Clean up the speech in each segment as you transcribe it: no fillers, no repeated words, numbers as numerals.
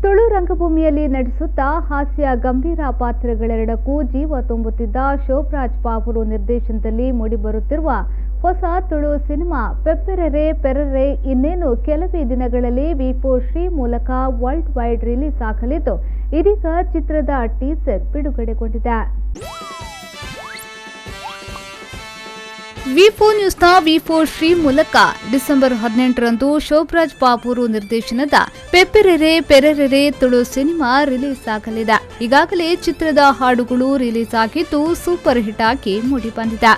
ತುಳು ರಂಗಭೂಮಿಯಲ್ಲಿ ನಟಿಸುತ್ತಾ ಹಾಸ್ಯ ಗಂಭೀರ ಪಾತ್ರಗಳೆರಡಕ್ಕೂ ಜೀವ ತುಂಬುತ್ತಿದ್ದ ಶೋಭರಾಜ್ ಪಾವೂರು ನಿರ್ದೇಶನದಲ್ಲಿ ಮೂಡಿಬರುತ್ತಿರುವ ಹೊಸ ತುಳು ಸಿನಿಮಾ ಪೆಪ್ಪೆರೆರೆ ಪೆರರೆ ಇನ್ನೇನು ಕೆಲವೇ ದಿನಗಳಲ್ಲಿ ವಿ4 ಶ್ರೀ ಮೂಲಕ ವರ್ಲ್ಡ್ ವೈಡ್ ರಿಲೀಸ್ ಆಗಲಿದ್ದು ಇದೀಗ ಚಿತ್ರದ ಟೀಸರ್ ಬಿಡುಗಡೆಗೊಂಡಿದೆ. ವಿ4 ನ್ಯೂಸ್ನ ವಿ4 ಶ್ರೀ ಮೂಲಕ ಡಿಸೆಂಬರ್ 18ರಂದು ಶೋಭರಾಜ್ ಪಾವೂರು ನಿರ್ದೇಶನದ ಪೆಪ್ಪೆರೆರೆ ಪೆರರೆ ತುಳು ಸಿನಿಮಾ ರಿಲೀಸ್ ಆಗಲಿದೆ. ಈಗಾಗಲೇ ಚಿತ್ರದ ಹಾಡುಗಳು ರಿಲೀಸ್ ಆಗಿದ್ದು ಸೂಪರ್ ಹಿಟ್ ಆಗಿ ಮೂಡಿಬಂದಿದೆ.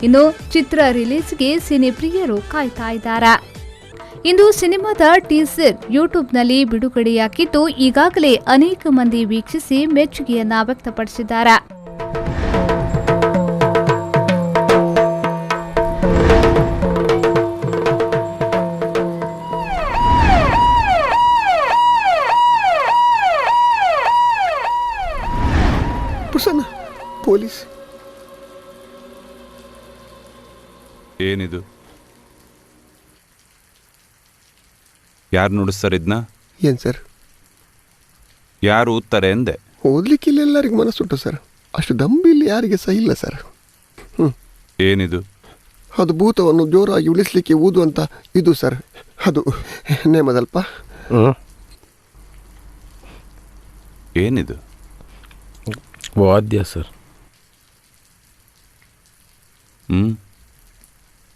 ಇನ್ನು ಚಿತ್ರ ರಿಲೀಸ್ಗೆ ಸಿನಿ ಪ್ರಿಯರು ಕಾಯ್ತಾ ಇದ್ದಾರೆ. ಇಂದು ಸಿನಿಮಾದ ಟೀಸರ್ ಯೂಟ್ಯೂಬ್ನಲ್ಲಿ ಬಿಡುಗಡೆಯಾಗಿದ್ದು ಈಗಾಗಲೇ ಅನೇಕ ಮಂದಿ ವೀಕ್ಷಿಸಿ ಮೆಚ್ಚುಗೆಯನ್ನ ವ್ಯಕ್ತಪಡಿಸಿದ್ದಾರೆ. ಪೊಲೀಸ್ ಏನಿದು? ಯಾರು ನುಡಿಸ್ತಾರೆ ಇದನ್ನ? ಏನ್ ಸರ್? ಯಾರು ಓದ್ತಾರೆ ಎಂದೆ? ಓದ್ಲಿಕ್ಕೆ ಎಲ್ಲರಿಗೂ ಮನಸ್ಸುಂಟು ಸರ್, ಅಷ್ಟು ದಂಬಿಲ್ಲಿ ಯಾರಿಗೆ ಸಹ ಇಲ್ಲ ಸರ್. ಏನಿದು? ಅದು ಭೂತವನ್ನು ಜೋರಾಗಿ ಉಳಿಸ್ಲಿಕ್ಕೆ ಊದುವಂತ ಇದು ಸರ್, ಅದು ನೇಮದಲ್ಪ. ಏನಿದು? ವಾದ್ಯ ಸರ್.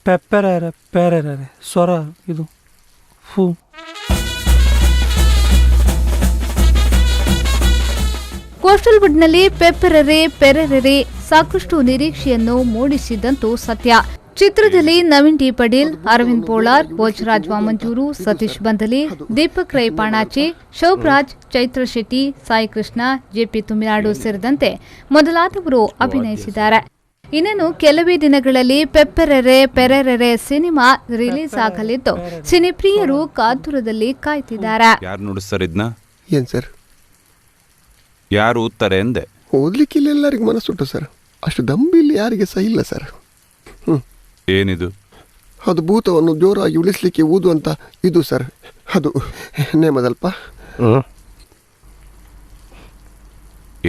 ಪೆಪ್ಪೆರೆರೆ ಪೆರರೆ ಸ್ವರ ಇದು. ಕೋಸ್ಟಲ್ ವುಡ್ನಲ್ಲಿ ಪೆಪ್ಪೆರೆರೆ ಪೆರರೆ ಸಾಕಷ್ಟು ನಿರೀಕ್ಷೆಯನ್ನು ಮೂಡಿಸಿದಂತೂ ಸತ್ಯ. ಚಿತ್ರದಲ್ಲಿ ನವೀನ್ ಡಿ ಪಡೀಲ್, ಅರವಿಂದ್ ಪೋಳಾರ್, ಭೋಜರಾಜ್ ವಾಮಂಜೂರು, ಸತೀಶ್ ಬಂದಲಿ, ದೀಪಕ್ ರೈ ಪಾಣಾಚೆ, ಶೋಭರಾಜ್, ಚೈತ್ರ ಶೆಟ್ಟಿ, ಸಾಯಿ ಕೃಷ್ಣ, ಜೆಪಿ ತುಮಿನಾಡು ಸೇರಿದಂತೆ ಮೊದಲಾದವರು ಅಭಿನಯಿಸಿದ್ದಾರೆ. ಇನ್ನೇನು ಕೆಲವೇ ದಿನಗಳಲ್ಲಿ ಪೆಪ್ಪೆರೆರೆ ಪೆರರೆ ಸಿನಿಮಾ ರಿಲೀಸ್ ಆಗಲಿದ್ದು ಸಿನಿಪ್ರಿಯರು ಕಾತುರದಲ್ಲಿ ಕಾಯ್ತಿದ್ದಾರೆ. ಯಾರು ನುಡಿಸ್ತಾರೆ ಇದನ್ನ? ಏನ್ ಸರ್? ಯಾರು ಓದ್ತಾರೆ ಎಂದೆ? ಓದ್ಲಿಕ್ಕೆ ಎಲ್ಲರಿಗೂ ಮನಸ್ಸುಂಟು ಸರ್, ಅಷ್ಟು ದಂಬಿಲ್ಲಿ ಯಾರಿಗೆ ಸಹ ಇಲ್ಲ ಸರ್. ಏನಿದು? ಅದು ಭೂತವನ್ನು ಜೋರಾಗಿ ಉಳಿಸ್ಲಿಕ್ಕೆ ಊದುವಂತ ಇದು ಸರ್, ಅದು ನೇಮದಲ್ಪ.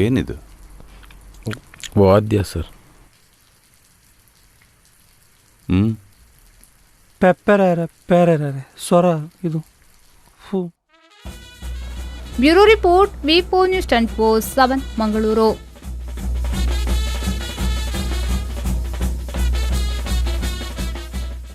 ಏನಿದು? ವಾದ್ಯ ಸರ್. ಪೆಪ್ಪೆರೆರೆ ಪೆರರೆ ಸ್ವರ ಇದು. ಬ್ಯೂರೋ ರಿಪೋರ್ಟ್ ವಿ4 ನ್ಯೂಸ್ 24/7 ಮಂಗಳೂರು.